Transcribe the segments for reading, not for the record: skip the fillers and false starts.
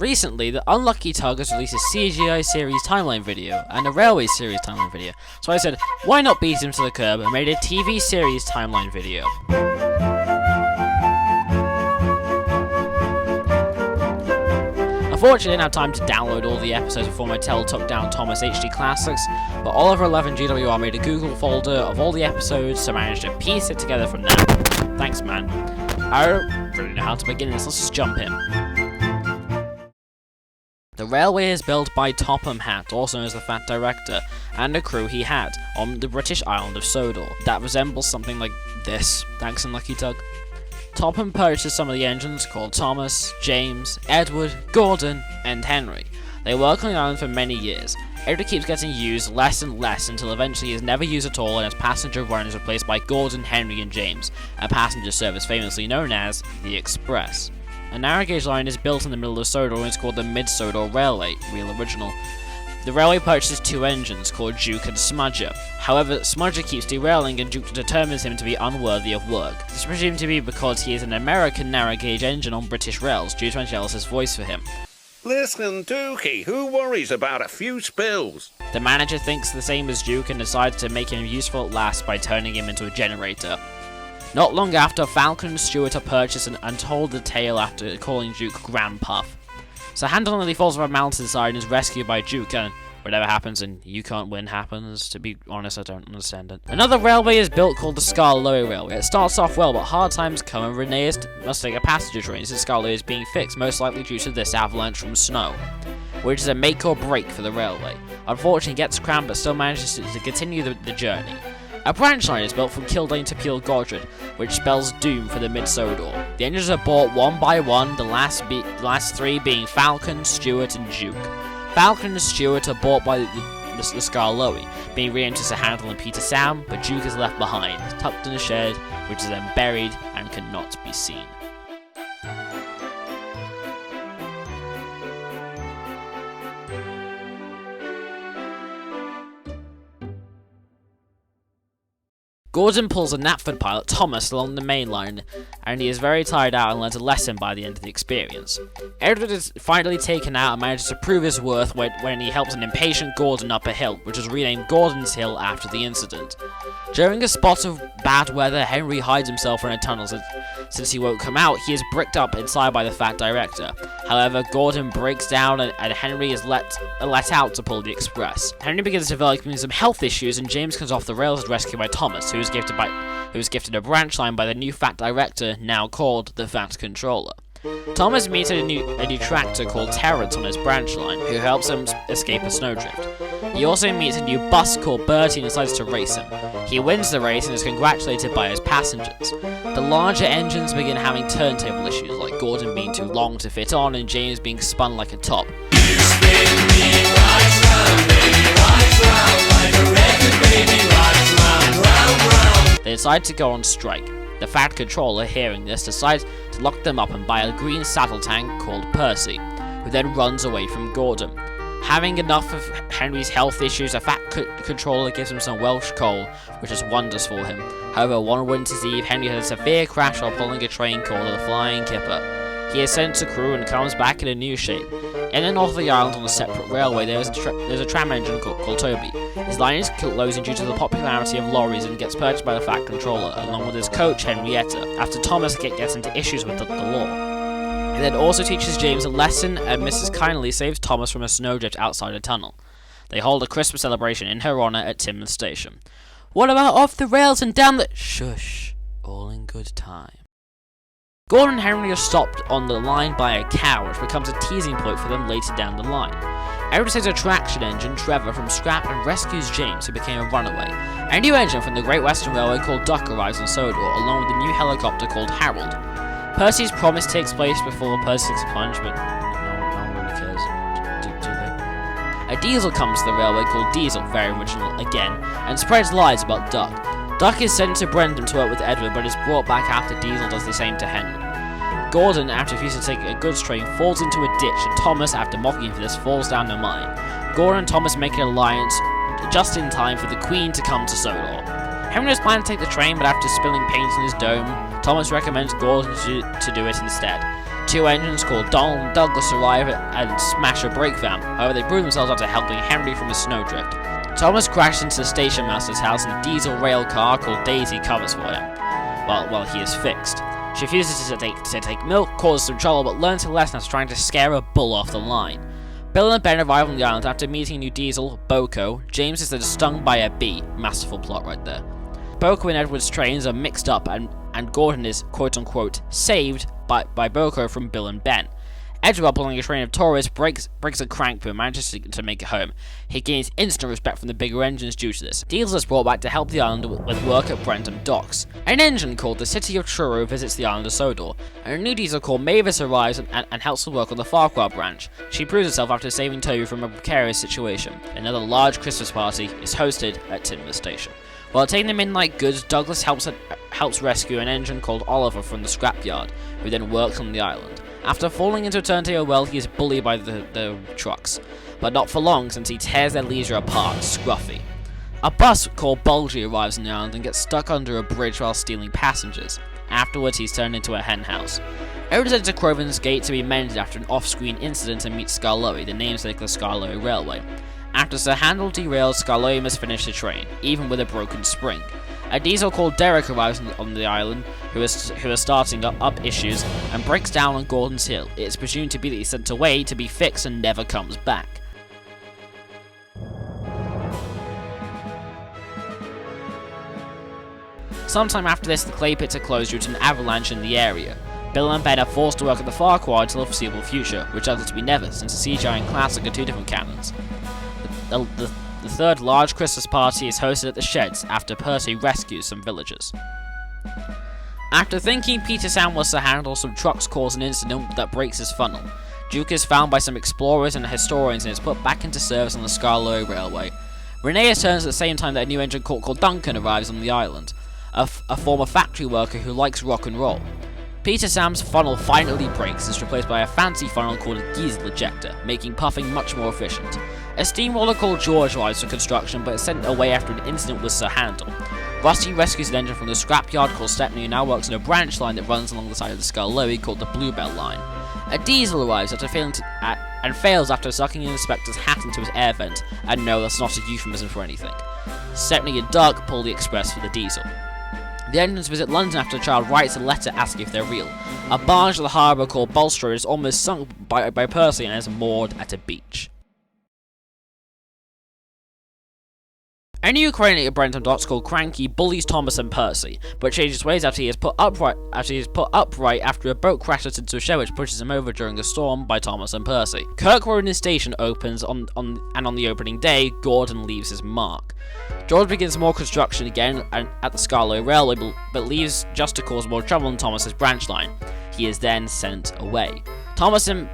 Recently, the Unlucky Tug has released a CGI series timeline video and a railway series timeline video, so I said, why not beat him to the curb and made a TV series timeline video. Unfortunately, I didn't have time to download all the episodes before my tel took down Thomas HD Classics, but Oliver 11 GWR made a Google folder of all the episodes, so I managed to piece it together from there. Thanks, man. I don't really know how to begin this, let's just jump in. The railway is built by Topham Hatt, also known as the Fat Director, and a crew he had on the British island of Sodor that resembles something like this. Thanks, Unlucky Tug. Topham purchased some of the engines called Thomas, James, Edward, Gordon, and Henry. They work on the island for many years. Edward keeps getting used less and less until eventually he is never used at all, and his passenger run is replaced by Gordon, Henry, and James, a passenger service famously known as the Express. A narrow gauge line is built in the middle of Sodor and is called the Mid-Sodor Railway, real original. The railway purchases two engines called Duke and Smudger. However, Smudger keeps derailing and Duke determines him to be unworthy of work. This is presumed to be because he is an American narrow gauge engine on British rails due to Angelus's voice for him. Listen, Dookie, who worries about a few spills? The manager thinks the same as Duke and decides to make him useful at last by turning him into a generator. Not long after, Falcon and Stewart are purchased and told the tale after calling Duke Grandpuff. So Handel nearly falls off a mountainside and is rescued by Duke, and whatever happens and you can't win happens. To be honest, I don't understand it. Another railway is built called the Scarloey Railway. It starts off well, but hard times come and Renee must take a passenger train since Scarloey is being fixed, most likely due to this avalanche from snow, which is a make or break for the railway. Unfortunately, he gets crammed but still manages to continue the journey. A branch line is built from Kildane to Peel Godred, which spells doom for the Mid-Sodor. The engines are bought one by one, the last three being Falcon, Stewart, and Duke. Falcon and Stewart are bought by the Scarloey, being renamed to Sir Handel and Peter Sam, but Duke is left behind, tucked in a shed, which is then buried and cannot be seen. Gordon pulls a Knapford pilot, Thomas, along the main line, and he is very tired out and learns a lesson by the end of the experience. Edward is finally taken out and manages to prove his worth when he helps an impatient Gordon up a hill, which was renamed Gordon's Hill after the incident. During a spot of bad weather, Henry hides himself in a tunnel. Since he won't come out, he is bricked up inside by the Fat Director. However, Gordon breaks down and Henry is let out to pull the express. Henry begins developing some health issues and James comes off the rails and rescued by Thomas, who was gifted a branch line by the new Fat Director, now called the Fat Controller. Thomas meets a new tractor called Terrence on his branch line, who helps him escape a snowdrift. He also meets a new bus called Bertie and decides to race him. He wins the race and is congratulated by his passengers. The larger engines begin having turntable issues, like Gordon being too long to fit on and James being spun like a top. You spin me right round, baby, right round, like a record, baby, right round, round, round. They decide to go on strike. The Fat Controller, hearing this, decides to lock them up and buy a green saddle tank called Percy, who then runs away from Gordon. Having enough of Henry's health issues, the Fat Controller gives him some Welsh coal, which does wonders for him. However, one winter's eve, Henry has a severe crash while pulling a train called the Flying Kipper. He is sent to crew and comes back in a new shape. In the north of the island on a separate railway, there's a tram engine called Toby. His line is closing due to the popularity of lorries and gets purchased by the Fat Controller, along with his coach Henrietta, after Thomas gets into issues with the law. He then also teaches James a lesson, and Mrs. Kindly saves Thomas from a snowdrift outside a tunnel. They hold a Christmas celebration in her honour at Timoth Station. What about off the rails and down the... Shush. All in good time. Gordon and Henry are stopped on the line by a cow, which becomes a teasing point for them later down the line. Edward saves a traction engine, Trevor, from scrap and rescues James, who became a runaway. A new engine from the Great Western Railway called Duck arrives on Sodor, along with a new helicopter called Harold. Percy's promise takes place before Percy takes a plunge, but no one really cares. Do they? A diesel comes to the railway called Diesel, very original again, and spreads lies about Duck. Duck is sent to Brendan to work with Edward, but is brought back after Diesel does the same to Henry. Gordon, after refusing to take a goods train, falls into a ditch, and Thomas, after mocking him for this, falls down the mine. Gordon and Thomas make an alliance just in time for the Queen to come to Sodor. Henry was planning to take the train, but after spilling paint on his dome, Thomas recommends Gordon to do it instead. Two engines called Donald and Douglas arrive and smash a brake van. However, they prove themselves after helping Henry from a snowdrift. Thomas crashes into the station master's house and a diesel rail car called Daisy covers for him, while he is fixed. She refuses to take milk, causes some trouble, but learns her lesson after trying to scare a bull off the line. Bill and Ben arrive on the island after meeting new diesel, Boko. James is then stung by a bee. Masterful plot right there. Boko and Edward's trains are mixed up and Gordon is quote-unquote saved by Boko from Bill and Ben. Edward, pulling a train of tourists, breaks a crank but manages to make it home. He gains instant respect from the bigger engines due to this. Diesel is brought back to help the island with work at Brentham Docks. An engine called the City of Truro visits the island of Sodor, and a new diesel called Mavis arrives and helps with work on the Farquhar branch. She proves herself after saving Toby from a precarious situation. Another large Christmas party is hosted at Timber Station. While taking the midnight goods, Douglas helps rescue an engine called Oliver from the scrapyard, who then works on the island. After falling into a turntable well, he is bullied by the trucks, but not for long since he tears their leisure apart, Scruffy. A bus called Bulgy arrives on the island and gets stuck under a bridge while stealing passengers. Afterwards, he's turned into a hen house. Edward heads to Crovan's Gate to be mended after an off-screen incident and meets Skarloey, the namesake of the Skarloey Railway. After Sir Handel derails, Skarloey must finish the train, even with a broken spring. A diesel called Derek arrives on the island, who is starting up issues, and breaks down on Gordon's Hill. It is presumed to be that he's sent away to be fixed and never comes back. Sometime after this, the clay pits are closed due to an avalanche in the area. Bill and Ben are forced to work at the Farquhar until the foreseeable future, which is to be never, since the CGI and Classic are two different canons. The third large Christmas party is hosted at the sheds after Percy rescues some villagers. After thinking Peter Sam was to handle, some trucks cause an incident that breaks his funnel. Duke is found by some explorers and historians and is put back into service on the Skarloey Railway. Renee returns at the same time that a new engine called Duncan arrives on the island, a former factory worker who likes rock and roll. Peter Sam's funnel finally breaks and is replaced by a fancy funnel called a diesel ejector, making puffing much more efficient. A steamroller called George arrives for construction but is sent away after an incident with Sir Handel. Rusty rescues an engine from the scrapyard called Stepney and now works on a branch line that runs along the side of the Skarloey called the Bluebell Line. A diesel arrives after fails after sucking an inspector's hat into his air vent, and no, that's not a euphemism for anything. Stepney and Doug pull the express for the diesel. The engines visit London after a child writes a letter asking if they're real. A barge at the harbour called Bulstrode is almost sunk by Percy and is moored at a beach. A new crane at Brentham Docks called Cranky bullies Thomas and Percy, but changes ways after he is put upright after a boat crashes into a shed which pushes him over during a storm by Thomas and Percy. Kirk Ronan Station opens and on the opening day, Gordon leaves his mark. George begins more construction again at the Skarloey Railway, but leaves just to cause more trouble on Thomas's branch line. He is then sent away. Thomas and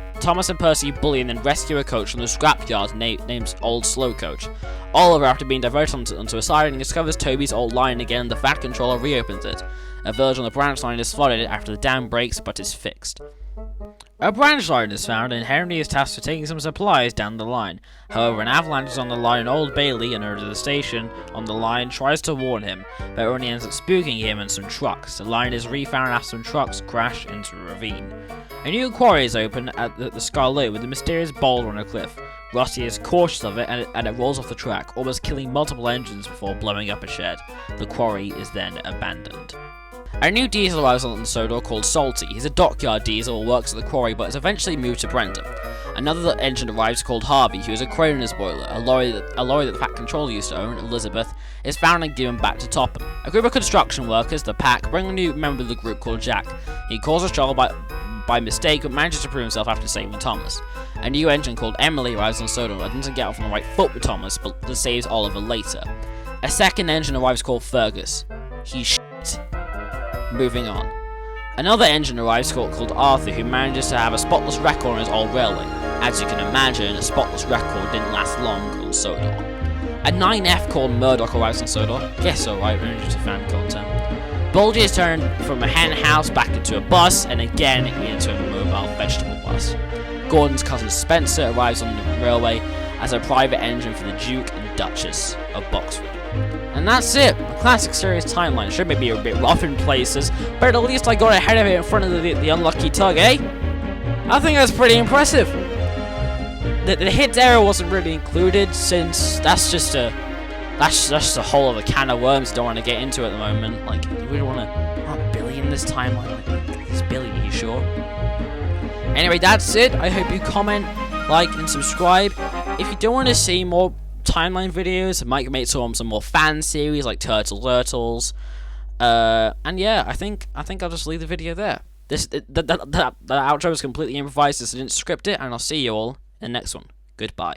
Percy bully and then rescue a coach from the scrapyard named Old Slow Coach. Oliver, after being diverted onto a siding, discovers Toby's old line again and the Fat Controller reopens it. A village on the branch line is flooded after the dam breaks but is fixed. A branch line is found and Henry is tasked with taking some supplies down the line. However, an avalanche is on the line and Old Bailey, an owner of the station on the line, tries to warn him, but only ends up spooking him and some trucks. The line is refound after some trucks crash into a ravine. A new quarry is opened at the Skarloey with a mysterious boulder on a cliff. Rusty is cautious of it and it rolls off the track, almost killing multiple engines before blowing up a shed. The quarry is then abandoned. A new diesel arrives on Sodor called Salty. He's a dockyard diesel who works at the quarry but is eventually moved to Brentham. Another engine arrives called Harvey, who is a crane in his boiler. A lorry that the Fat Controller used to own, Elizabeth, is found and given back to Topham. A group of construction workers, the Pack, bring a new member of the group called Jack. He causes trouble by mistake but manages to prove himself after saving Thomas. A new engine called Emily arrives on Sodor and doesn't get off on the right foot with Thomas but saves Oliver later. A second engine arrives called Fergus. He's shit. Moving on. Another engine arrives called Arthur, who manages to have a spotless record on his old railway. As you can imagine, a spotless record didn't last long on Sodor. A 9F called Murdoch arrives on Sodor. Guess so, right, we're into fan content. Bulgy is turned from a hen house back into a bus, and again into a mobile vegetable bus. Gordon's cousin Spencer arrives on the railway as a private engine for the Duke and Duchess of Boxford. And that's it. The classic series timeline should maybe be a bit rough in places, but at least I got ahead of it in front of the unlucky tug, eh? I think that's pretty impressive. The hit era wasn't really included, since that's just a whole other can of worms. Don't want to get into at the moment. Like, you really want Billy in this timeline? Like, is Billy? Are you sure? Anyway, that's it. I hope you comment, like, and subscribe. If you don't want to see more timeline videos, I might make some more fan series like Turtles. And yeah, I think I'll just leave the video there. The outro was completely improvised, so I didn't script it, and I'll see you all in the next one. Goodbye.